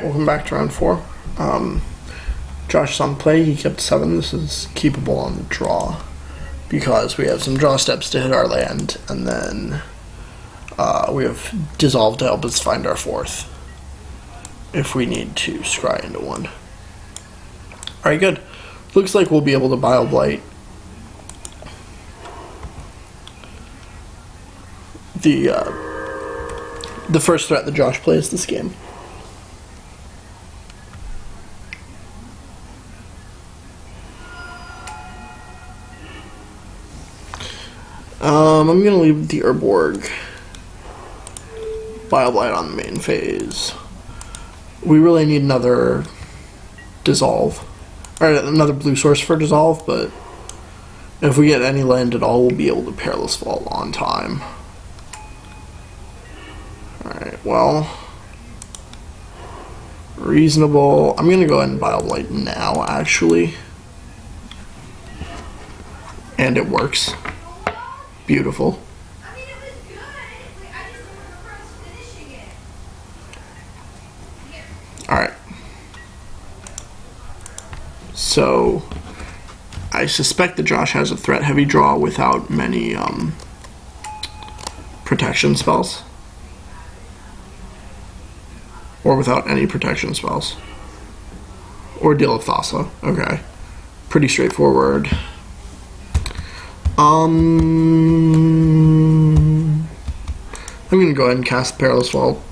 Welcome back to round 4. Josh's on play, he kept 7. This is keepable on the draw because we have some draw steps to hit our land, and then we have Dissolve to help us find our 4th if we need to scry into one. Alright, good. Looks like we'll be able to Bile-Blight the first threat that Josh plays this game. I'm going to leave the Urborg Bile-Blight on the main phase. We really need another Dissolve, or another blue source for Dissolve, but if we get any land at all, we'll be able to Perilous Vault on time. Alright, well, reasonable. I'm going to go ahead and Bile-Blight now, actually. And it works. Beautiful. Alright. So, I suspect that Josh has a threat heavy draw without many protection spells. Or without any protection spells. Ordeal of Thassa. Okay. Pretty straightforward. I'm going to go ahead and cast Perilous Vault.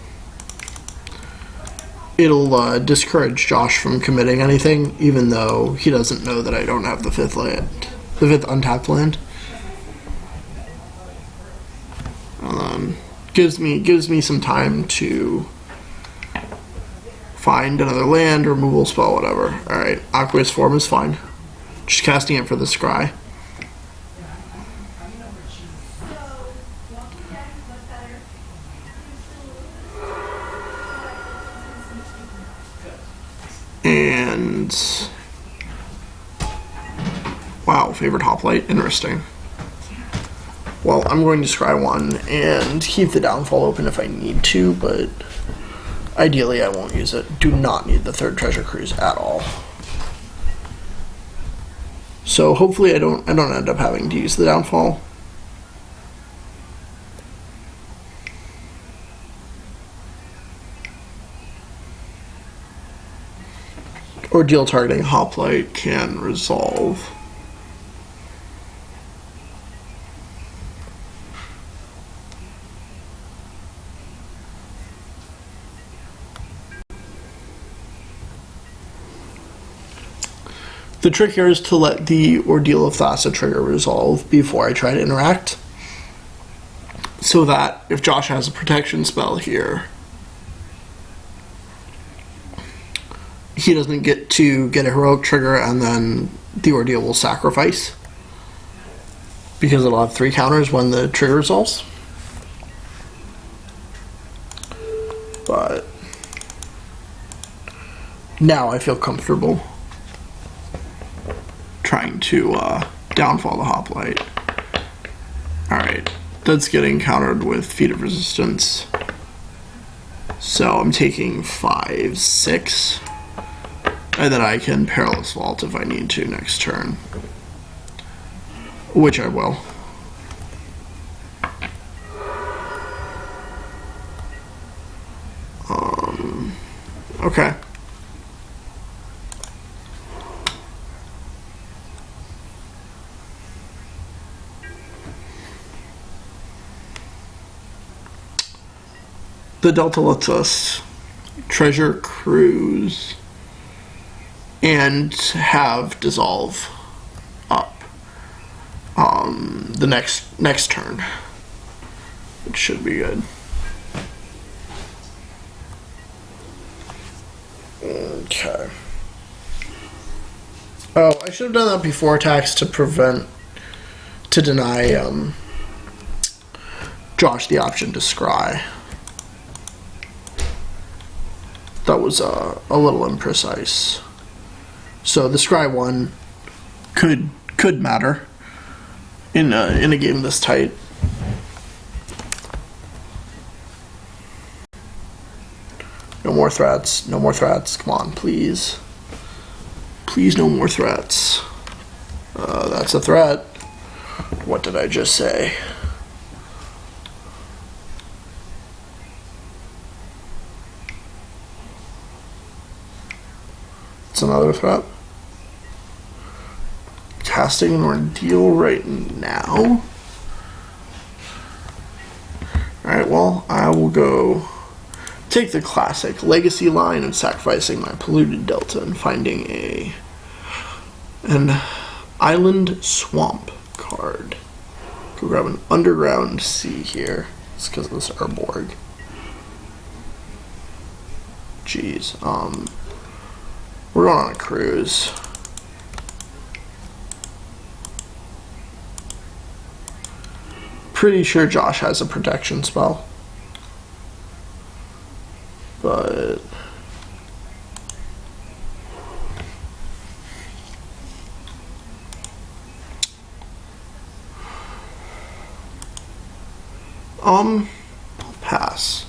It'll discourage Josh from committing anything, even though he doesn't know that I don't have the 5th land, the 5th untapped land. Gives me some time to find another land, removal spell, whatever. Alright, Aqueous Form is fine. Just casting it for the scry. And wow, favorite Hoplite, interesting. Well, I'm going to scry 1 and keep the Downfall open if I need to, but ideally I won't use it. Do not need the 3rd Treasure Cruise at all. So hopefully I don't end up having to use the Downfall. Ordeal targeting Hoplite can resolve. The trick here is to let the Ordeal of Thassa trigger resolve before I try to interact, so that if Josh has a protection spell here, he doesn't get to get a heroic trigger and then the Ordeal will sacrifice, because it'll have 3 counters when the trigger resolves. But now I feel comfortable trying to downfall the Hoplite. Alright, that's getting countered with Feat of Resistance. So I'm taking 5, 6. And then I can Perilous Vault if I need to next turn. Which I will. Okay. The Delta lets us Treasure Cruise and have Dissolve up the next turn, which should be good. Okay. Oh, I should have done that before attacks to deny Josh the option to scry. That was a little imprecise. So the scry 1 could matter in a game this tight. No more more threats. No more threats. Come on, please. Please, no more threats. That's a threat. What did I just say? It's another threat. Casting an ordeal right now. Alright, well, I will go take the classic legacy line of sacrificing my polluted delta and finding an island swamp card. Go grab an underground sea here. It's because of this Urborg. Jeez. We're going on a cruise. Pretty sure Josh has a protection spell. But I'll pass.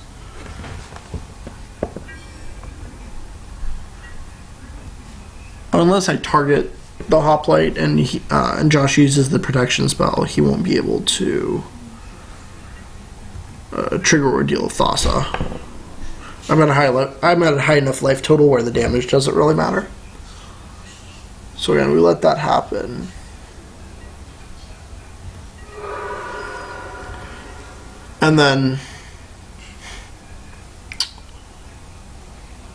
Unless I target the hoplite and Josh uses the protection spell, he won't be able to trigger Ordeal of Thassa. I'm at a high enough life total where the damage doesn't really matter. So again, we let that happen. And then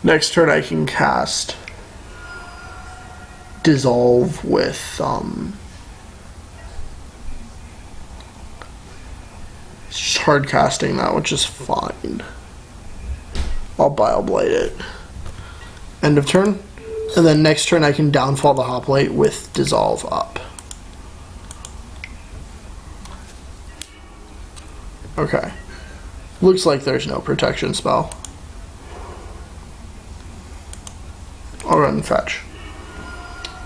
next turn I can cast Dissolve with hard casting that, which is fine. I'll Bile Blight it. End of turn. And then next turn I can downfall the hoplite with Dissolve up. Okay. Looks like there's no protection spell. I'll run and fetch.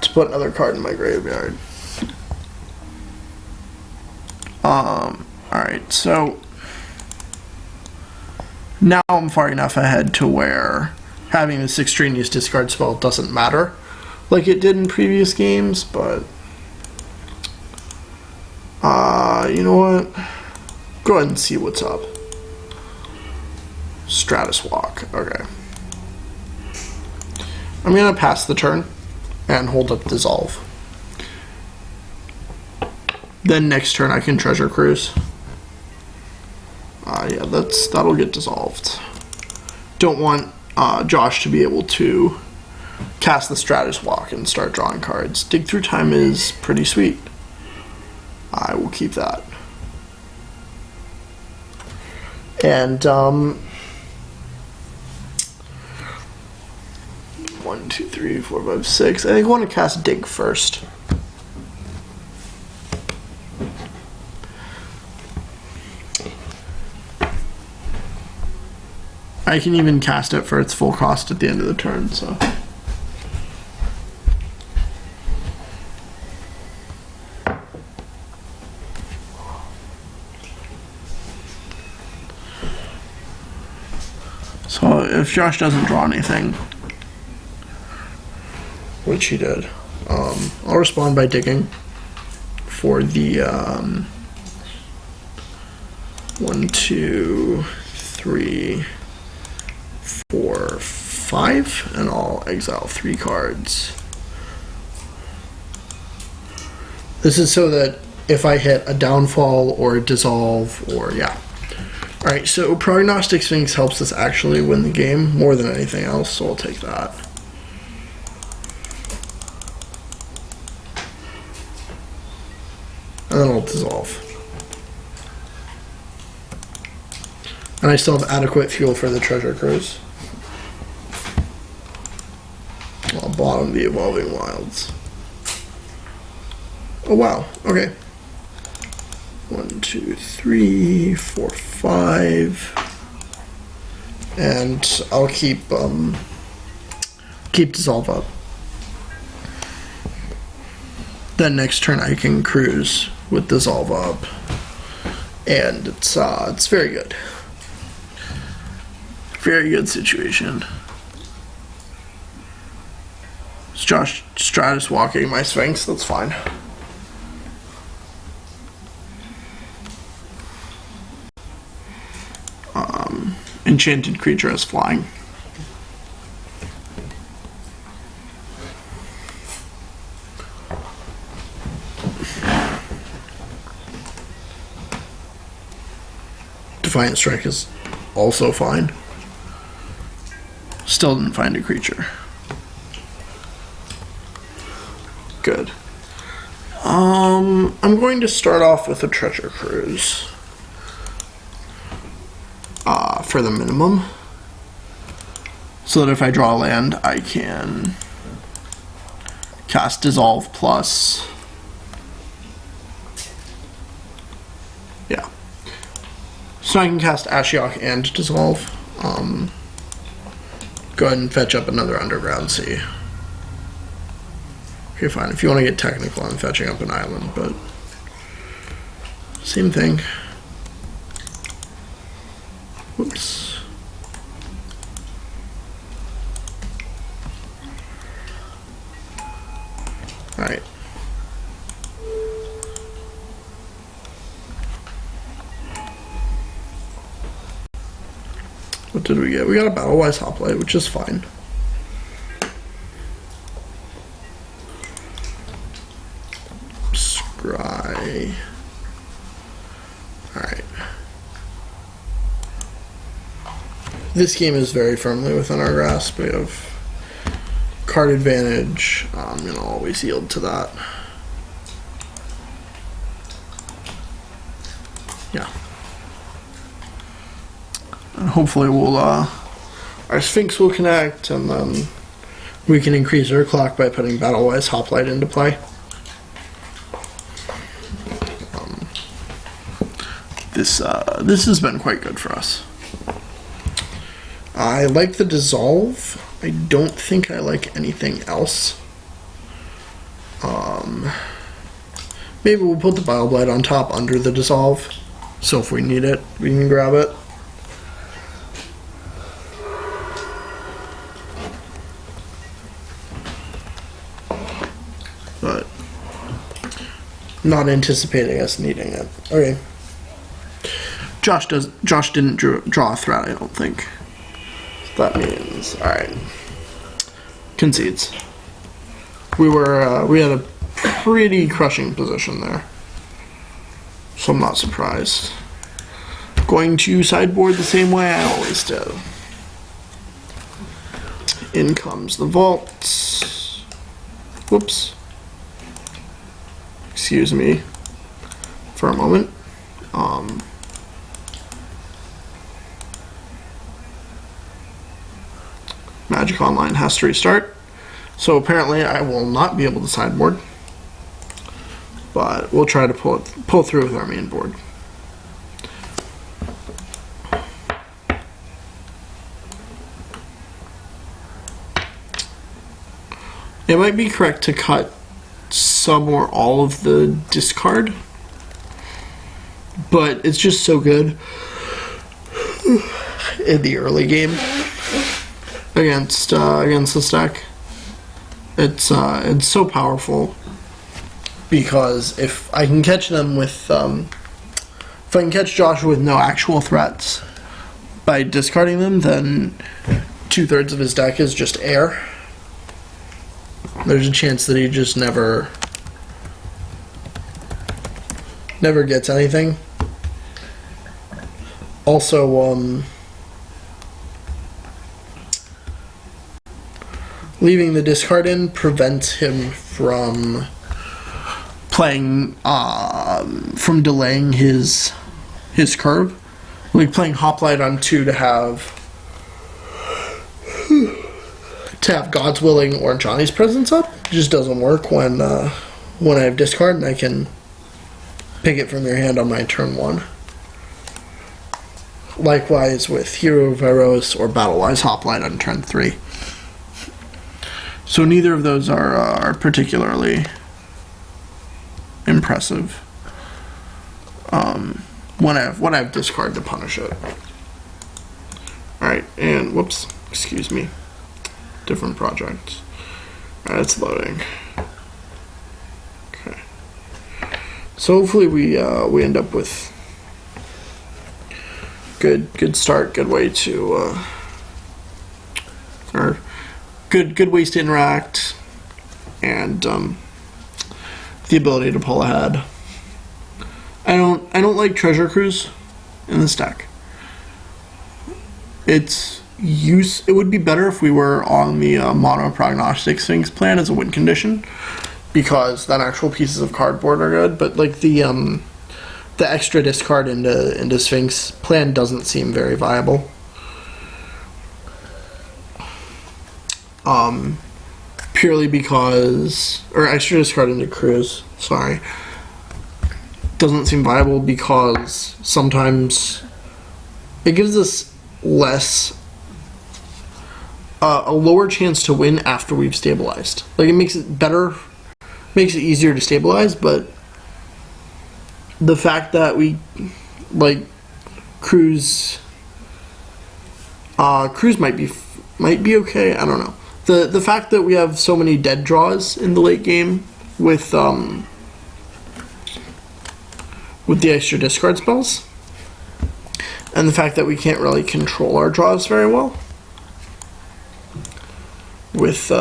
To put another card in my graveyard. Alright, so now I'm far enough ahead to where having this extraneous discard spell doesn't matter like it did in previous games, but you know what? Go ahead and see what's up. Stratus Walk. Okay. I'm gonna pass the turn and hold up Dissolve. Then next turn I can Treasure Cruise. Yeah, that'll get dissolved. Don't want Josh to be able to cast the Stratus Walk and start drawing cards. Dig Through Time is pretty sweet. I will keep that. And 1, 2, 3, 4, 5, 6. I think I want to cast Dig first. I can even cast it for its full cost at the end of the turn, so. So if Josh doesn't draw anything, which he did, I'll respond by digging for the 1, 2, 3, 4, 5, and I'll exile 3 cards. This is so that if I hit a downfall or a dissolve or yeah. Alright, so Prognostic Sphinx helps us actually win the game more than anything else, so I'll take that. And then I'll dissolve. And I still have adequate fuel for the Treasure Cruise. I'll bottom the Evolving Wilds. Oh wow, okay. 1, 2, 3, 4, 5. And I'll keep Dissolve up. Then next turn I can cruise with Dissolve up. And it's very good. Very good situation. It's Josh Stratus walking my Sphinx, that's fine. Enchanted creature is flying. Defiant Strike is also fine. Still didn't find a creature. Good. I'm going to start off with a Treasure Cruise. For the minimum. So that if I draw land, I can cast Dissolve plus... Yeah. So I can cast Ashiok and Dissolve. Go ahead and fetch up another Underground Sea. Okay, fine. If you want to get technical, I'm fetching up an island, but... Same thing. Whoops. Alright. What did we get? We got a Battle-Wise Hoplite, which is fine. Scry. Alright. This game is very firmly within our grasp. We have card advantage. I'm going to always yield to that. Yeah. And hopefully we'll, our Sphinx will connect, and then we can increase our clock by putting Battle-Wise Hoplite into play. This has been quite good for us. I like the Dissolve. I don't think I like anything else. Maybe we'll put the Bile-Blight on top under the Dissolve, so if we need it, we can grab it. But not anticipating us needing it. Okay. Josh didn't draw a threat, I don't think. That means, alright. Concedes. We had a pretty crushing position there. So I'm not surprised. Going to sideboard the same way I always do. In comes the vault. Whoops. Excuse me for a moment. Magic Online has to restart. So apparently I will not be able to sideboard. But we'll try to pull through with our main board. It might be correct to cut some or all of the discard, but it's just so good in the early game against this deck. It's so powerful because if I can catch them with if I can catch Josh with no actual threats by discarding them, then 2/3 of his deck is just air. There's a chance that he just never gets anything. Also, leaving the discard in prevents him from playing, from delaying his curve. Like playing Hoplite on 2 to have God's Willing or Johnny's Presence up. It just doesn't work when I have discard and I can pick it from your hand on my turn 1. Likewise with Hero of Eros or Battle-Wise Hoplite on turn 3. So neither of those are particularly impressive when I have discard to punish it. Alright, and whoops, excuse me. Different project. Alright, it's loading. Okay. So hopefully we end up with good start, good way to or good ways to interact, and the ability to pull ahead. I don't like Treasure Cruise in this deck. It would be better if we were on the mono prognostic Sphinx plan as a win condition, because then actual pieces of cardboard are good. But like the extra discard into Sphinx plan doesn't seem very viable. Purely because, or extra discard into Cruise, sorry, doesn't seem viable because sometimes it gives us a lower chance to win after we've stabilized. Like, it makes it better, makes it easier to stabilize, but the fact that we, like, Cruise might be okay, I don't know. The fact that we have so many dead draws in the late game with the extra discard spells, and the fact that we can't really control our draws very well with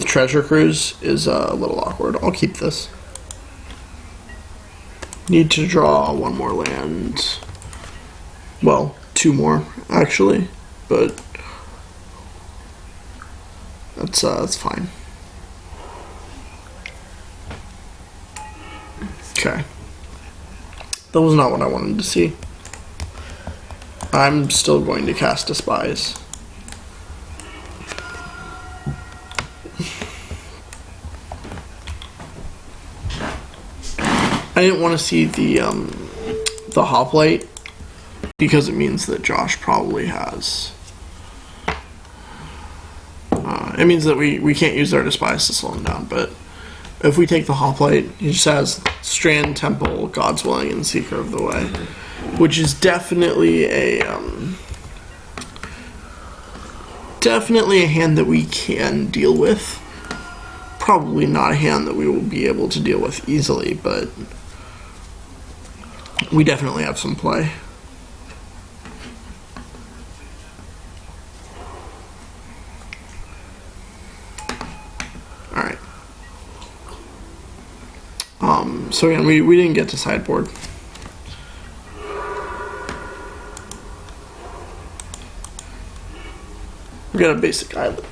Treasure Cruise is a little awkward. I'll keep this. Need to draw one more land. Well, two more actually, but that's fine. Okay. That was not what I wanted to see. I'm still going to cast Despise. I didn't want to see the Hoplite because it means that Josh probably has. It means that we can't use our Despise to slow him down, but if we take the Hoplite, he just has Strand, Temple, God's Willing, and Seeker of the Way, which is definitely a hand that we can deal with. Probably not a hand that we will be able to deal with easily, but we definitely have some play. Alright. So again, we didn't get to sideboard. We got a basic island.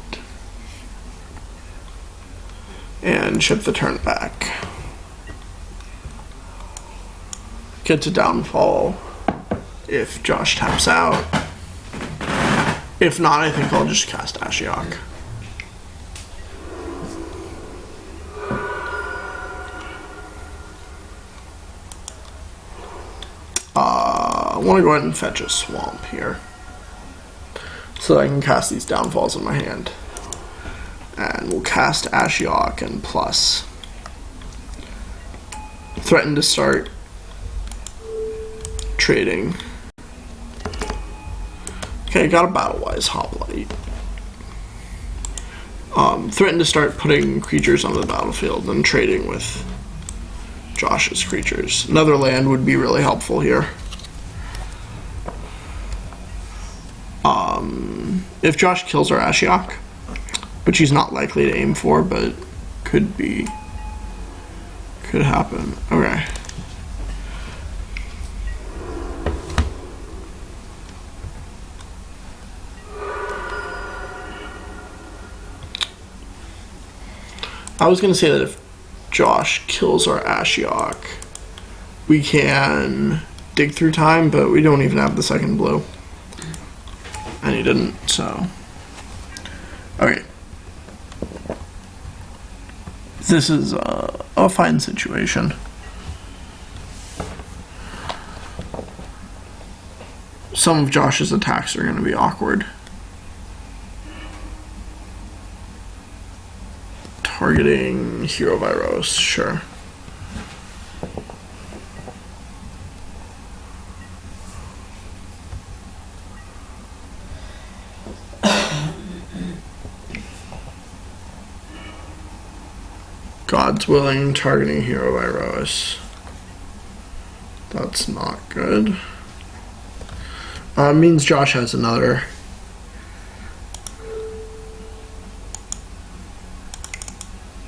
And ship the turn back. Get to downfall if Josh taps out. If not, I think I'll just cast Ashiok. I want to go ahead and fetch a swamp here, so that I can cast these downfalls in my hand. And we'll cast Ashiok and plus. Threaten to start trading. Okay, got a Battle-Wise Hoplite. Threaten to start putting creatures on the battlefield and trading with Josh's creatures. Another land would be really helpful here. If Josh kills our Ashiok, which he's not likely to aim for, but could happen. Okay. I was going to say that if Josh kills our Ashiok, we can dig through time, but we don't even have the second blue. And he didn't, so. Okay. This is a fine situation. Some of Josh's attacks are going to be awkward. Targeting Hero Vyros, sure. God's willing, targeting hero Iroas. That's not good. Means Josh has another.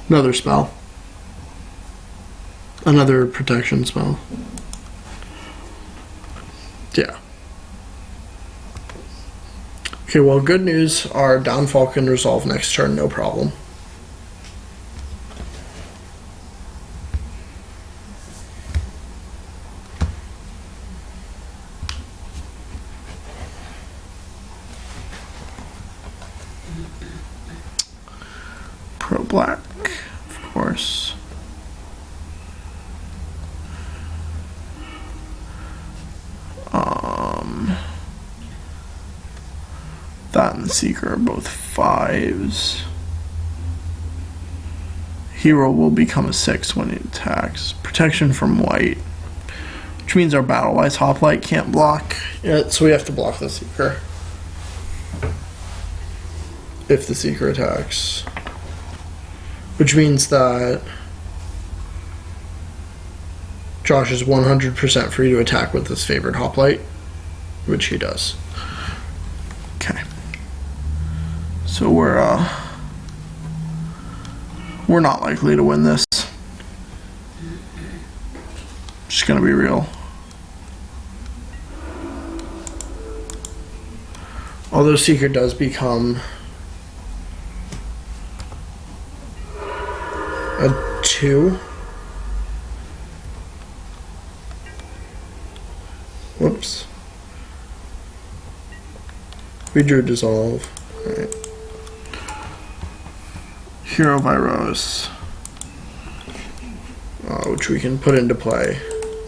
Another spell. Another protection spell. Yeah. Okay, well, good news. Our downfall can resolve next turn, no problem. Pro black, of course. That and the Seeker are both 5s. Hero will become a 6 when it attacks. Protection from white, which means our Battle-Wise Hoplite can't block it, so we have to block the Seeker if the Seeker attacks. Which means that Josh is 100% free to attack with his favorite Hoplite, which he does. Okay. So we're not likely to win this. Just gonna be real. Although Seeker does become a 2. Whoops. We drew Dissolve. Alright. Hero Iroas. Which we can put into play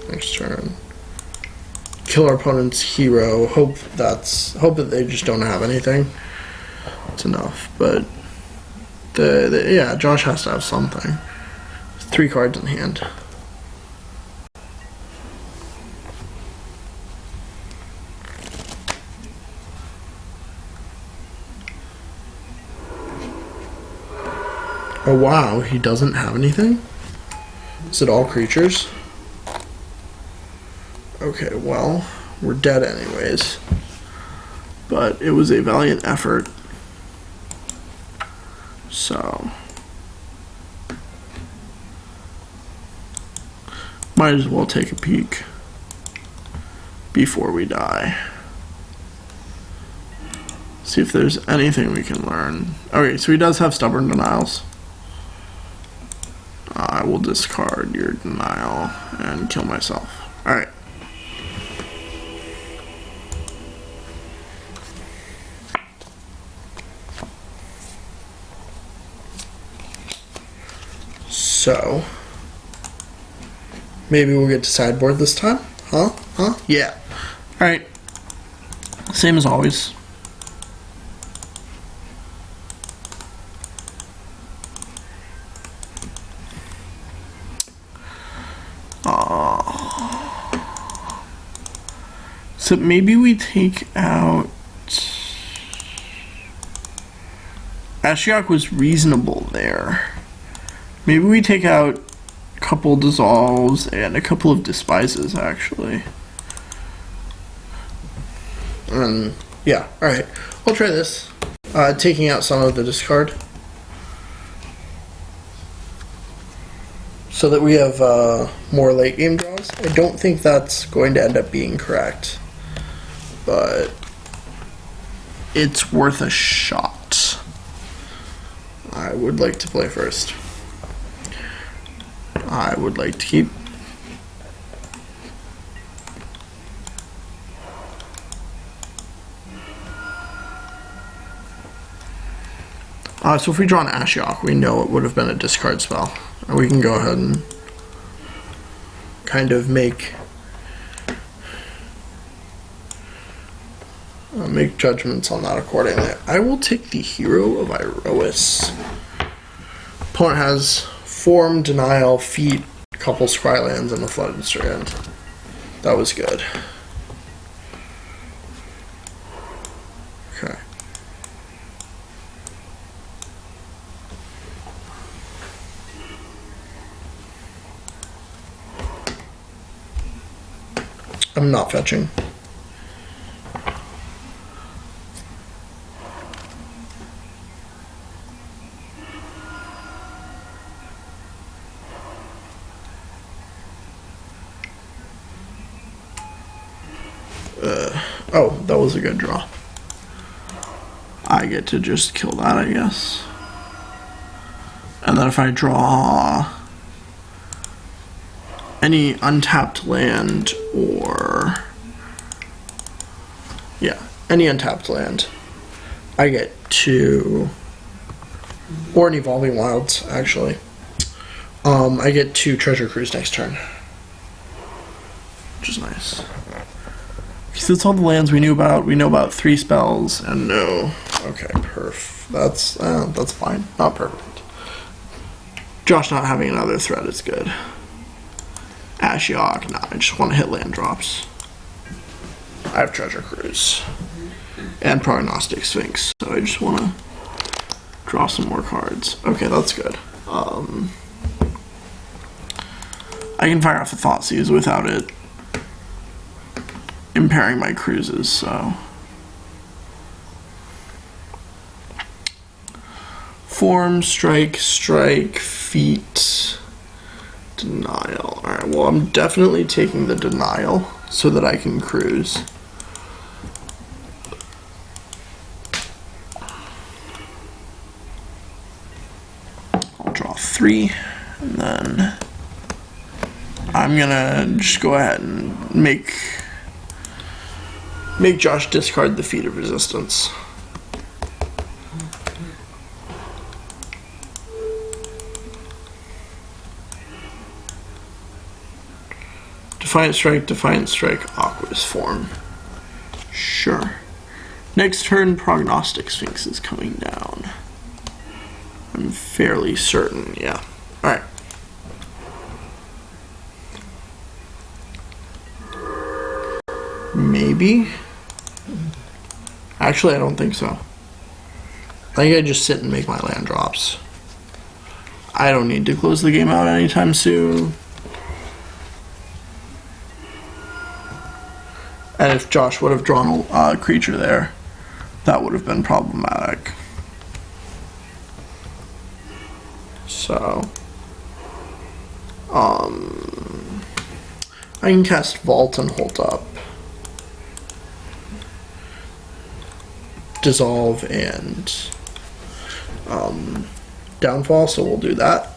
next turn. Kill our opponent's hero. Hope that they just don't have anything. It's enough, but yeah, Josh has to have something. 3 cards in hand. Oh wow, he doesn't have anything? Is it all creatures? Okay, well, we're dead anyways. But it was a valiant effort. So might as well take a peek before we die. See if there's anything we can learn. Okay, so he does have Stubborn Denials. I will discard your denial and kill myself. Alright. So, maybe we'll get to sideboard this time? Huh? Yeah. Alright. Same as always. So maybe we take out... Ashiok was reasonable there. Maybe we take out a couple Dissolves and a couple of Despises, actually. Yeah, alright. We'll try this. Taking out some of the discard. So that we have more late game draws. I don't think that's going to end up being correct. But it's worth a shot. I would like to play first. I would like to keep. So if we draw an Ashiok, we know it would have been a discard spell. And we can go ahead and kind of make judgments on that accordingly. I will take the Hero of Iroas. Opponent has Form, Denial, Feat, a couple Scrylands, and a Flooded Strand. That was good. Okay. I'm not fetching. Oh, that was a good draw. I get to just kill that, I guess. And then if I draw any untapped land or... yeah, any untapped land, I get to... or an Evolving Wilds, actually. I get to Treasure Cruise next turn. Which is nice. Because that's all the lands we knew about. We know about 3 spells and no. Okay, perf. That's fine. Not perfect. Josh not having another threat is good. Ashiok, nah, I just want to hit land drops. I have Treasure Cruise. And Prognostic Sphinx, so I just want to draw some more cards. Okay, that's good. I can fire off the Thoughtseize without it impairing my cruises, so. Form, strike, feat, denial. Alright, well, I'm definitely taking the denial so that I can cruise. I'll draw 3, and then I'm gonna just go ahead and make Josh discard the Feat of Resistance. Defiant Strike, Aqua's Form. Sure. Next turn, Prognostic Sphinx is coming down. I'm fairly certain, yeah. Alright. Maybe? Actually, I don't think so. I think I just sit and make my land drops. I don't need to close the game out anytime soon. And if Josh would have drawn a creature there, that would have been problematic. So, I can cast Vault and hold up. Dissolve and Downfall, so we'll do that.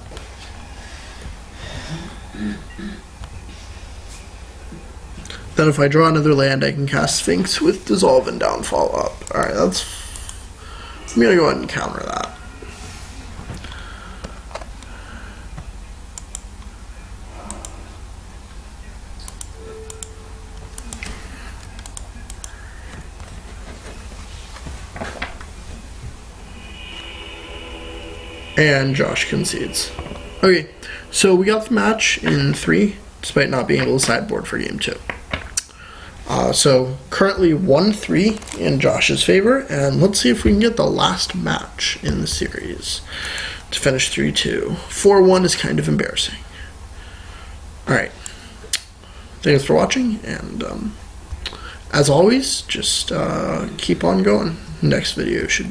Then if I draw another land, I can cast Sphinx with Dissolve and Downfall up. Alright, I'm gonna go ahead and counter that. And Josh concedes. Okay, so we got the match in 3, despite not being able to sideboard for game 2. So currently 1-3 in Josh's favor, and let's see if we can get the last match in the series to finish 3-2. 4-1 is kind of embarrassing. Alright, thanks for watching, and as always, just keep on going. Next video should be